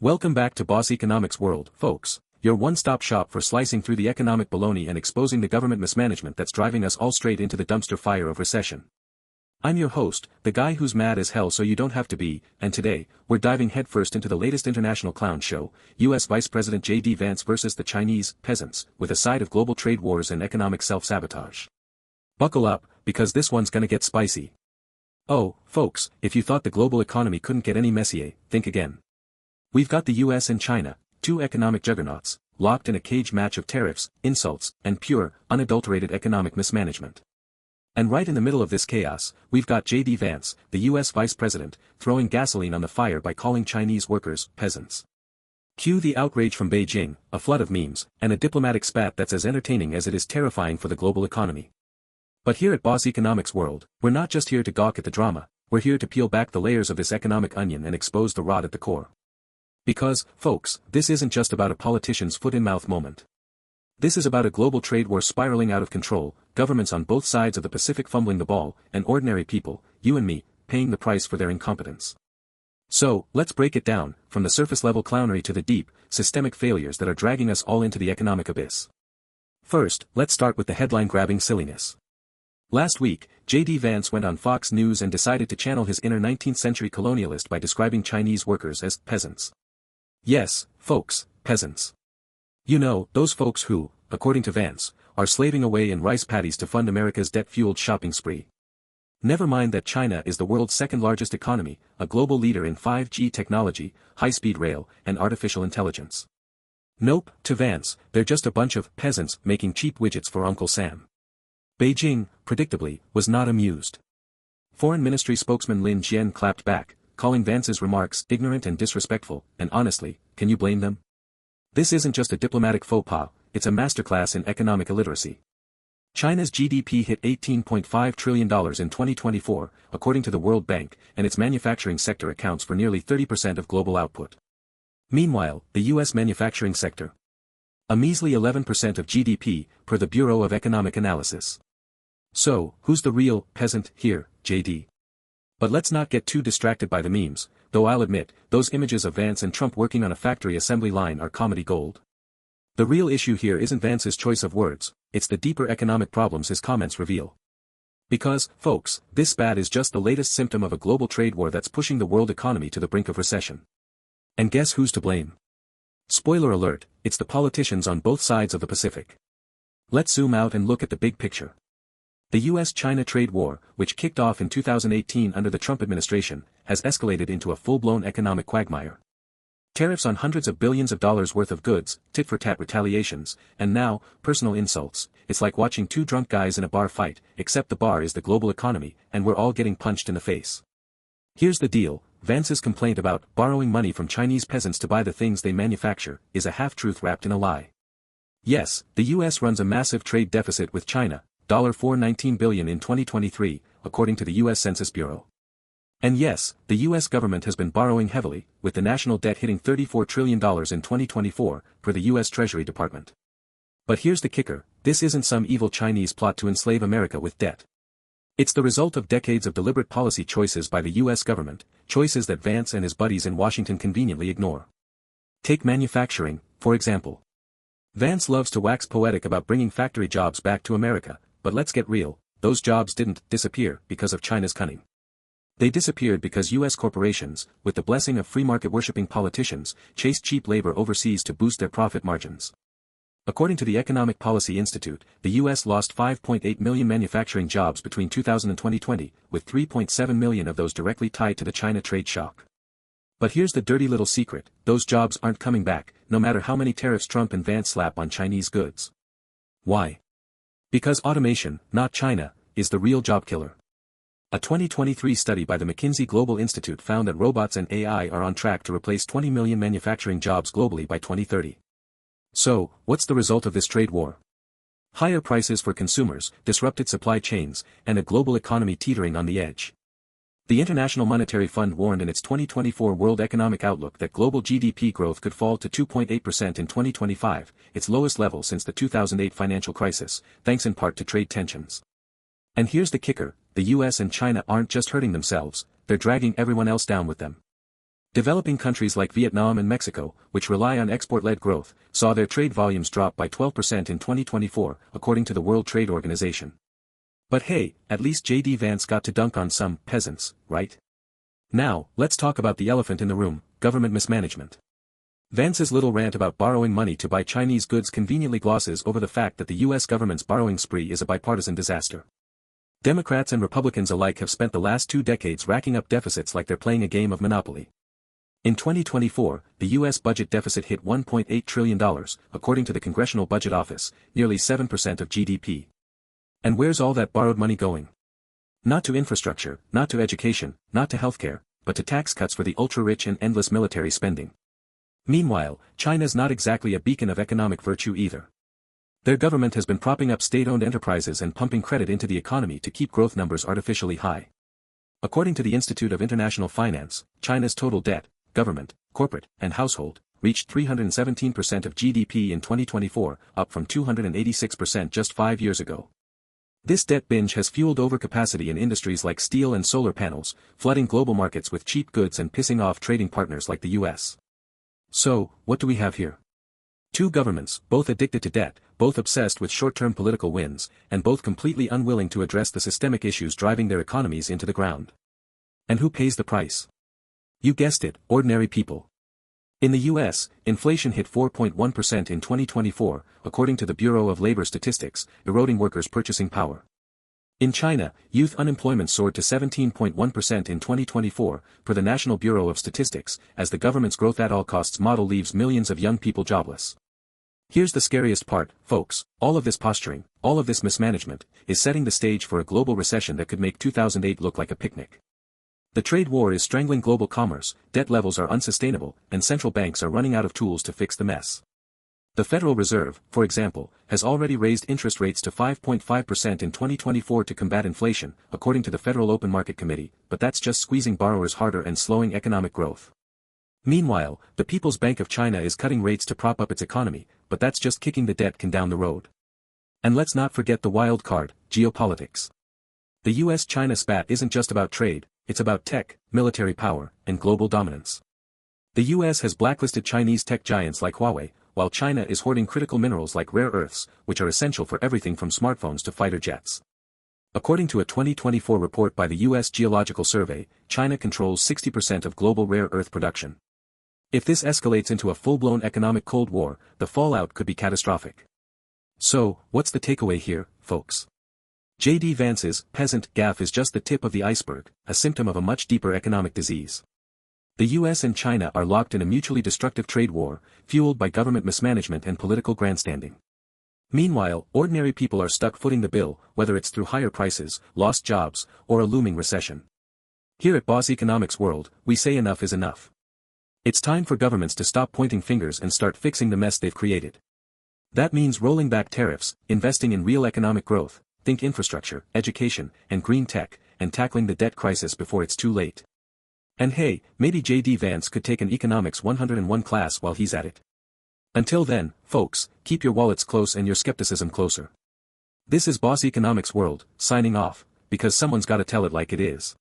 Welcome back to Boss Economics World, folks, your one-stop shop for slicing through the economic baloney and exposing the government mismanagement that's driving us all straight into the dumpster fire of recession. I'm your host, the guy who's mad as hell so you don't have to be, and today, we're diving headfirst into the latest international clown show, US Vice President JD Vance versus the Chinese peasants, with a side of global trade wars and economic self-sabotage. Buckle up, because this one's gonna get spicy. Oh, folks, if you thought the global economy couldn't get any messier, think again. We've got the US and China, two economic juggernauts, locked in a cage match of tariffs, insults, and pure, unadulterated economic mismanagement. And right in the middle of this chaos, we've got JD Vance, the US Vice President, throwing gasoline on the fire by calling Chinese workers peasants. Cue the outrage from Beijing, a flood of memes, and a diplomatic spat that's as entertaining as it is terrifying for the global economy. But here at Boss Economics World, we're not just here to gawk at the drama, we're here to peel back the layers of this economic onion and expose the rot at the core. Because, folks, this isn't just about a politician's foot-in-mouth moment. This is about a global trade war spiraling out of control, governments on both sides of the Pacific fumbling the ball, and ordinary people, you and me, paying the price for their incompetence. So, let's break it down, from the surface-level clownery to the deep, systemic failures that are dragging us all into the economic abyss. First, let's start with the headline-grabbing silliness. Last week, JD Vance went on Fox News and decided to channel his inner 19th-century colonialist by describing Chinese workers as peasants. Yes, folks, peasants. You know, those folks who, according to Vance, are slaving away in rice paddies to fund America's debt-fueled shopping spree. Never mind that China is the world's second-largest economy, a global leader in 5G technology, high-speed rail, and artificial intelligence. Nope, to Vance, they're just a bunch of peasants making cheap widgets for Uncle Sam. Beijing, predictably, was not amused. Foreign Ministry spokesman Lin Jian clapped back, calling Vance's remarks ignorant and disrespectful, and honestly, can you blame them? This isn't just a diplomatic faux pas, it's a masterclass in economic illiteracy. China's GDP hit $18.5 trillion in 2024, according to the World Bank, and its manufacturing sector accounts for nearly 30% of global output. Meanwhile, the US manufacturing sector, a measly 11% of GDP, per the Bureau of Economic Analysis. So, who's the real peasant here, JD? But let's not get too distracted by the memes, though I'll admit, those images of Vance and Trump working on a factory assembly line are comedy gold. The real issue here isn't Vance's choice of words, it's the deeper economic problems his comments reveal. Because, folks, this spat is just the latest symptom of a global trade war that's pushing the world economy to the brink of recession. And guess who's to blame? Spoiler alert, it's the politicians on both sides of the Pacific. Let's zoom out and look at the big picture. The US-China trade war, which kicked off in 2018 under the Trump administration, has escalated into a full-blown economic quagmire. Tariffs on hundreds of billions of dollars worth of goods, tit-for-tat retaliations, and now, personal insults. It's like watching two drunk guys in a bar fight, except the bar is the global economy, and we're all getting punched in the face. Here's the deal, Vance's complaint about borrowing money from Chinese peasants to buy the things they manufacture is a half-truth wrapped in a lie. Yes, the US runs a massive trade deficit with China, $419 billion in 2023, according to the US Census Bureau. And yes, the US government has been borrowing heavily, with the national debt hitting $34 trillion in 2024, per the US Treasury Department. But here's the kicker, this isn't some evil Chinese plot to enslave America with debt. It's the result of decades of deliberate policy choices by the US government, choices that Vance and his buddies in Washington conveniently ignore. Take manufacturing, for example. Vance loves to wax poetic about bringing factory jobs back to America, but let's get real, those jobs didn't disappear because of China's cunning. They disappeared because US corporations, with the blessing of free market worshipping politicians, chased cheap labor overseas to boost their profit margins. According to the Economic Policy Institute, the US lost 5.8 million manufacturing jobs between 2000 and 2020, with 3.7 million of those directly tied to the China trade shock. But here's the dirty little secret, those jobs aren't coming back, no matter how many tariffs Trump and Vance slap on Chinese goods. Why? Because automation, not China, is the real job killer. A 2023 study by the McKinsey Global Institute found that robots and AI are on track to replace 20 million manufacturing jobs globally by 2030. So, what's the result of this trade war? Higher prices for consumers, disrupted supply chains, and a global economy teetering on the edge. The International Monetary Fund warned in its 2024 World Economic Outlook that global GDP growth could fall to 2.8% in 2025, its lowest level since the 2008 financial crisis, thanks in part to trade tensions. And here's the kicker, the US and China aren't just hurting themselves, they're dragging everyone else down with them. Developing countries like Vietnam and Mexico, which rely on export-led growth, saw their trade volumes drop by 12% in 2024, according to the World Trade Organization. But hey, at least JD Vance got to dunk on some peasants, right? Now, let's talk about the elephant in the room, government mismanagement. Vance's little rant about borrowing money to buy Chinese goods conveniently glosses over the fact that the US government's borrowing spree is a bipartisan disaster. Democrats and Republicans alike have spent the last 2 decades racking up deficits like they're playing a game of Monopoly. In 2024, the U.S. budget deficit hit $1.8 trillion, according to the Congressional Budget Office, nearly 7% of GDP. And where's all that borrowed money going? Not to infrastructure, not to education, not to healthcare, but to tax cuts for the ultra-rich and endless military spending. Meanwhile, China's not exactly a beacon of economic virtue either. Their government has been propping up state-owned enterprises and pumping credit into the economy to keep growth numbers artificially high. According to the Institute of International Finance, China's total debt, government, corporate, and household, reached 317% of GDP in 2024, up from 286% just 5 years ago. This debt binge has fueled overcapacity in industries like steel and solar panels, flooding global markets with cheap goods and pissing off trading partners like the US. So, what do we have here? 2 governments, both addicted to debt, both obsessed with short-term political wins, and both completely unwilling to address the systemic issues driving their economies into the ground. And who pays the price? You guessed it, ordinary people. In the US, inflation hit 4.1% in 2024, according to the Bureau of Labor Statistics, eroding workers' purchasing power. In China, youth unemployment soared to 17.1% in 2024, per the National Bureau of Statistics, as the government's growth-at-all-costs model leaves millions of young people jobless. Here's the scariest part, folks, all of this posturing, all of this mismanagement, is setting the stage for a global recession that could make 2008 look like a picnic. The trade war is strangling global commerce, debt levels are unsustainable, and central banks are running out of tools to fix the mess. The Federal Reserve, for example, has already raised interest rates to 5.5% in 2024 to combat inflation, according to the Federal Open Market Committee, but that's just squeezing borrowers harder and slowing economic growth. Meanwhile, the People's Bank of China is cutting rates to prop up its economy, but that's just kicking the debt can down the road. And let's not forget the wild card, geopolitics. The US-China spat isn't just about trade, it's about tech, military power, and global dominance. The US has blacklisted Chinese tech giants like Huawei, while China is hoarding critical minerals like rare earths, which are essential for everything from smartphones to fighter jets. According to a 2024 report by the US Geological Survey, China controls 60% of global rare earth production. If this escalates into a full-blown economic Cold War, the fallout could be catastrophic. So, what's the takeaway here, folks? JD Vance's peasant gaffe is just the tip of the iceberg, a symptom of a much deeper economic disease. The US and China are locked in a mutually destructive trade war, fueled by government mismanagement and political grandstanding. Meanwhile, ordinary people are stuck footing the bill, whether it's through higher prices, lost jobs, or a looming recession. Here at Boss Economics World, we say enough is enough. It's time for governments to stop pointing fingers and start fixing the mess they've created. That means rolling back tariffs, investing in real economic growth, think infrastructure, education, and green tech, and tackling the debt crisis before it's too late. And hey, maybe JD Vance could take an Economics 101 class while he's at it. Until then, folks, keep your wallets close and your skepticism closer. This is Boss Economics World, signing off, because someone's gotta tell it like it is.